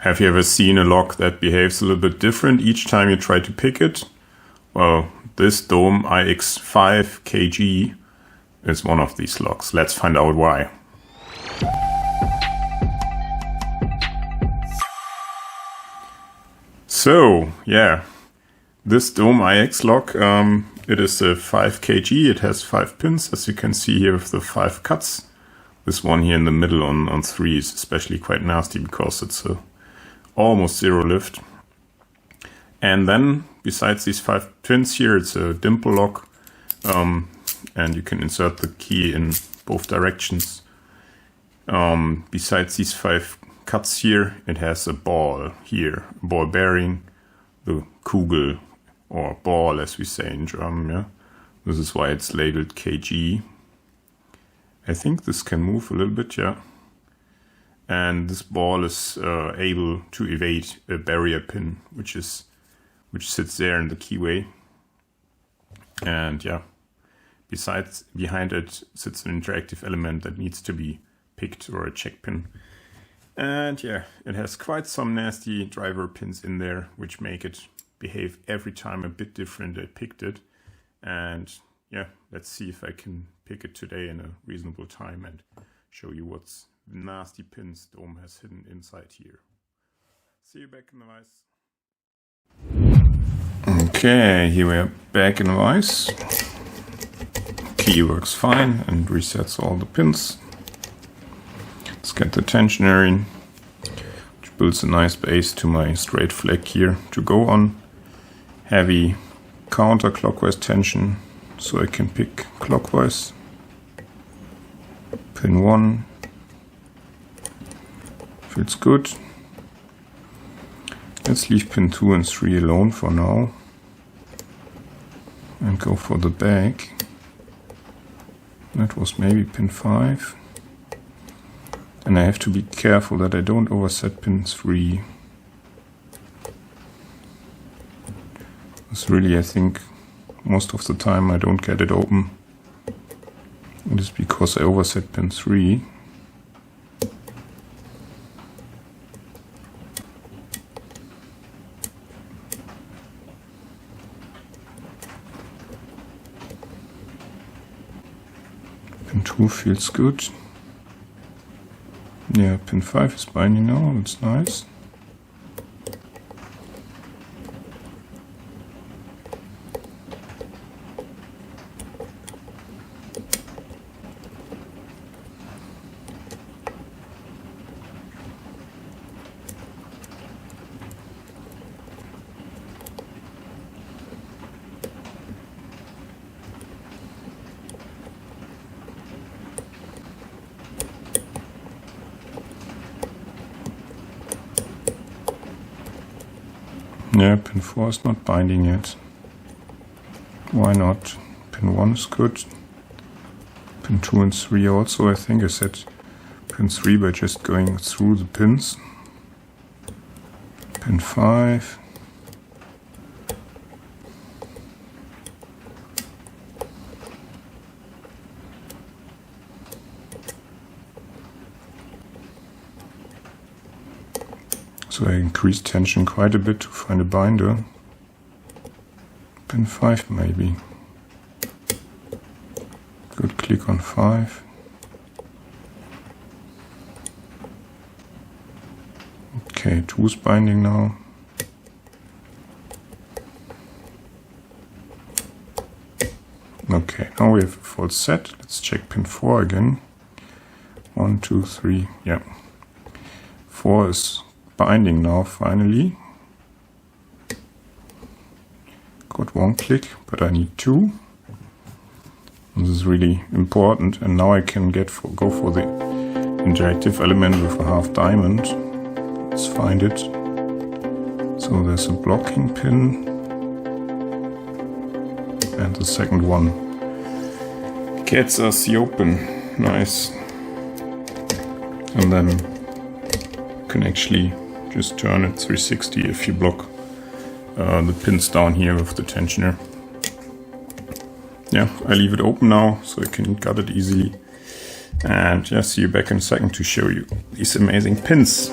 Have you ever seen a lock that behaves a little bit different each time you try to pick it? Well, this Dome IX5 KG is one of these locks. Let's find out why. So, yeah, this Dome IX lock, it is a 5 kg. It has 5 pins, as you can see here with the 5 cuts. This one here in the middle on 3 is especially quite nasty because it's a almost zero lift. And then, besides these 5 pins here, it's a dimple lock, and you can insert the key in both directions. Besides these 5 cuts here, it has a ball here, a ball bearing, the Kugel, or ball as we say in German. Yeah? This is why it's labeled KG. I think this can move a little bit, yeah. And this ball is able to evade a barrier pin, which sits there in the keyway. And yeah, behind it sits an interactive element that needs to be picked, or a check pin. And yeah, it has quite some nasty driver pins in there, which make it behave every time a bit different. I picked it, and yeah, let's see if I can pick it today in a reasonable time and show you what's nasty pins Dome has hidden inside here. See you back in the vise. Okay, here we are back in the vise. Key works fine and resets all the pins. Let's get the tensioner in, which builds a nice base to my straight flag here to go on. Heavy counterclockwise tension, so I can pick clockwise. Pin 1. Feels good. Let's leave pin 2 and 3 alone for now. And go for the back. That was maybe pin 5. And I have to be careful that I don't overset pin 3. It's really, I think, most of the time I don't get it open. It is because I overset pin 3. Pin 2 feels good. Yeah, pin 5 is binding now, that's nice. Yeah, pin 4 is not binding yet. Why not? Pin 1 is good. Pin 2 and 3 also. I think I set pin 3 by just going through the pins. Pin 5. So I increased tension quite a bit to find a binder. Pin 5 maybe. Good click on 5. Okay, 2 is binding now. Okay, now we have a full set. Let's check pin 4 again. 1, 2, 3, yeah. 4 is binding now, finally. Got 1 click, but I need 2. This is really important, and now I can go for the interactive element with a half diamond. Let's find it. So there's a blocking pin, and the second one gets us the open. Nice. And then you can actually just turn it 360 if you block the pins down here with the tensioner. Yeah, I leave it open now so I can cut it easily. And yeah, see you back in a second to show you these amazing pins.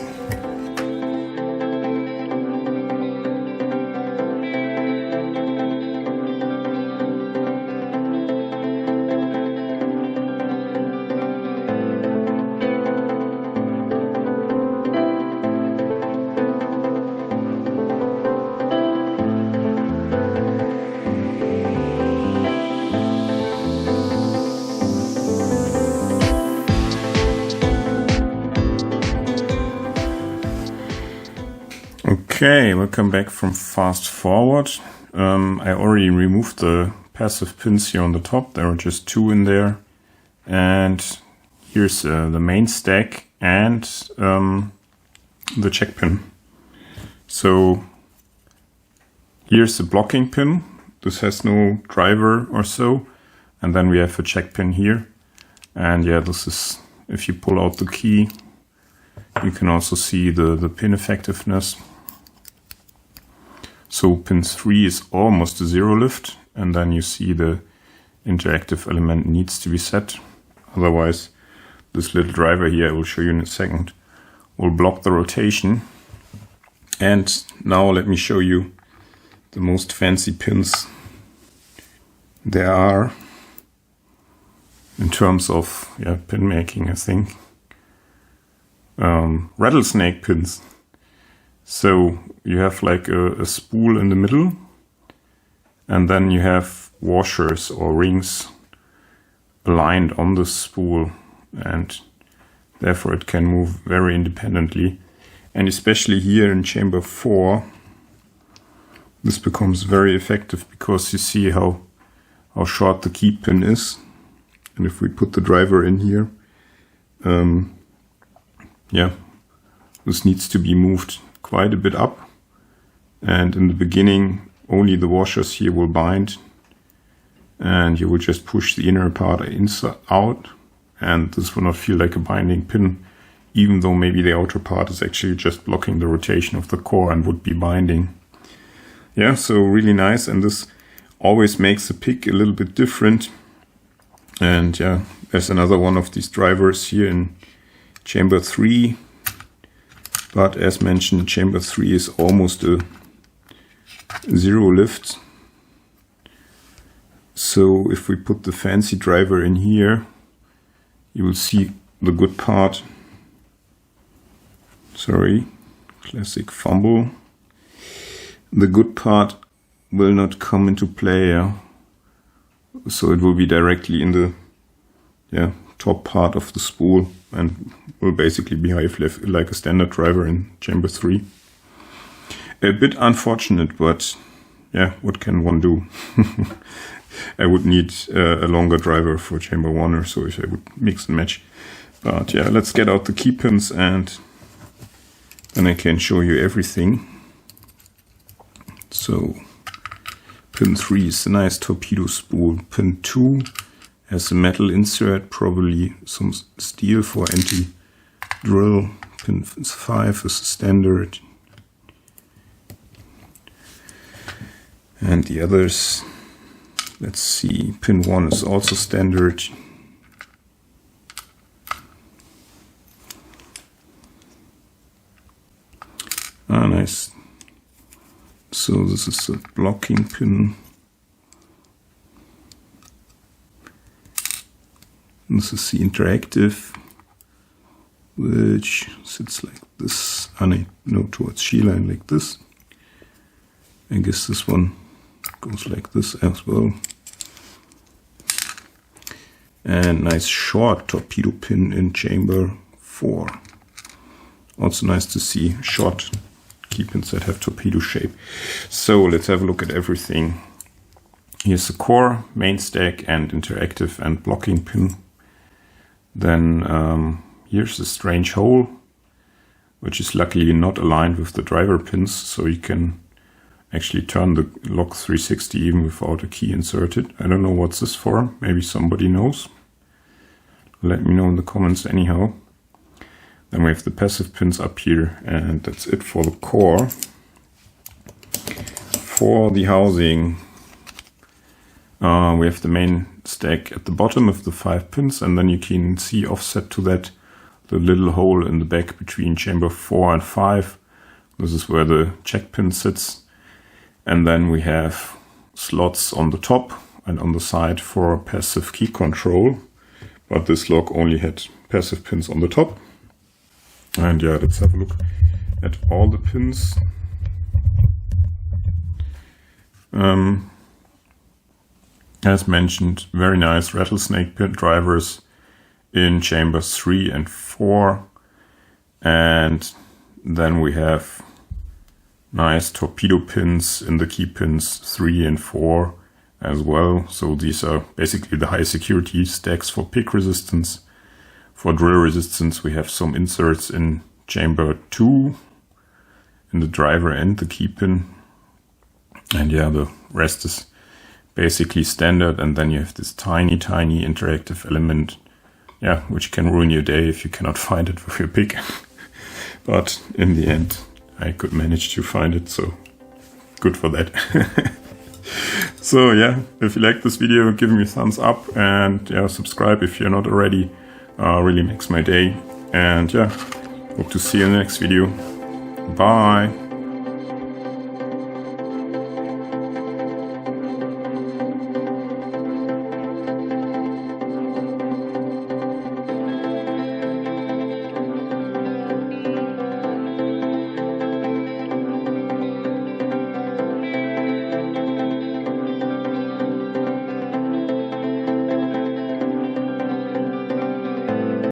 Okay, welcome back from fast forward. I already removed the passive pins here on the top. There are just 2 in there. And here's the main stack and the check pin. So here's the blocking pin. This has no driver or so. And then we have a check pin here. And yeah, this is, if you pull out the key, you can also see the pin effectiveness. So pin 3 is almost a 0 lift, and then you see the interactive element needs to be set. Otherwise, this little driver here, I will show you in a second, will block the rotation. And now let me show you the most fancy pins there are in terms of pin making, I think. Rattlesnake pins. So you have like a spool in the middle, and then you have washers or rings aligned on the spool, and therefore it can move very independently. And especially here in chamber 4, this becomes very effective because you see how short the key pin is. And if we put the driver in here, this needs to be moved quite a bit up. And in the beginning, only the washers here will bind. And you will just push the inner part inside out. And this will not feel like a binding pin, even though maybe the outer part is actually just blocking the rotation of the core and would be binding. Yeah, so really nice. And this always makes the pick a little bit different. And yeah, there's another one of these drivers here in chamber 3. But as mentioned, chamber 3 is almost a 0 lift. So if we put the fancy driver in here, you will see the good part. Sorry, classic fumble. The good part will not come into play. So it will be directly in the top part of the spool and will basically behave like a standard driver in chamber 3. A bit unfortunate, but yeah, what can one do? I would need a longer driver for chamber 1 or so if I would mix and match. But yeah, let's get out the key pins and then I can show you everything. So pin 3 is a nice torpedo spool. Pin 2 has a metal insert, probably some steel for anti-drill. Pin 5 is a standard. And the others, let's see, pin 1 is also standard. Ah, nice. So this is a blocking pin. This is the interactive, which sits like this. No, towards G-line like this. I guess this one goes like this as well. And nice short torpedo pin in chamber 4. Also nice to see short key pins that have torpedo shape. So let's have a look at everything. Here's the core, main stack, and interactive and blocking pin. Then here's the strange hole, which is luckily not aligned with the driver pins, so you can actually turn the lock 360 even without a key inserted. I don't know what's this for, maybe somebody knows. Let me know in the comments anyhow. Then we have the passive pins up here, and that's it for the core. For the housing, we have the main stack at the bottom of the 5 pins, and then you can see offset to that the little hole in the back between chamber 4 and 5. This is where the check pin sits. And then we have slots on the top and on the side for passive key control. But this lock only had passive pins on the top. And yeah, let's have a look at all the pins. As mentioned, very nice rattlesnake pin drivers in chambers 3 and 4. And then we have nice torpedo pins in the key pins 3 and 4 as well. So these are basically the high security stacks for pick resistance. For drill resistance, we have some inserts in chamber 2 in the driver and the key pin. And yeah, the rest is basically standard. And then you have this tiny interactive element, yeah, which can ruin your day if you cannot find it with your pick. But in the end, I could manage to find it, so good for that. So yeah, if you like this video, give me a thumbs up, and yeah, subscribe if you're not already. Really makes my day. And yeah, hope to see you in the next video. Bye.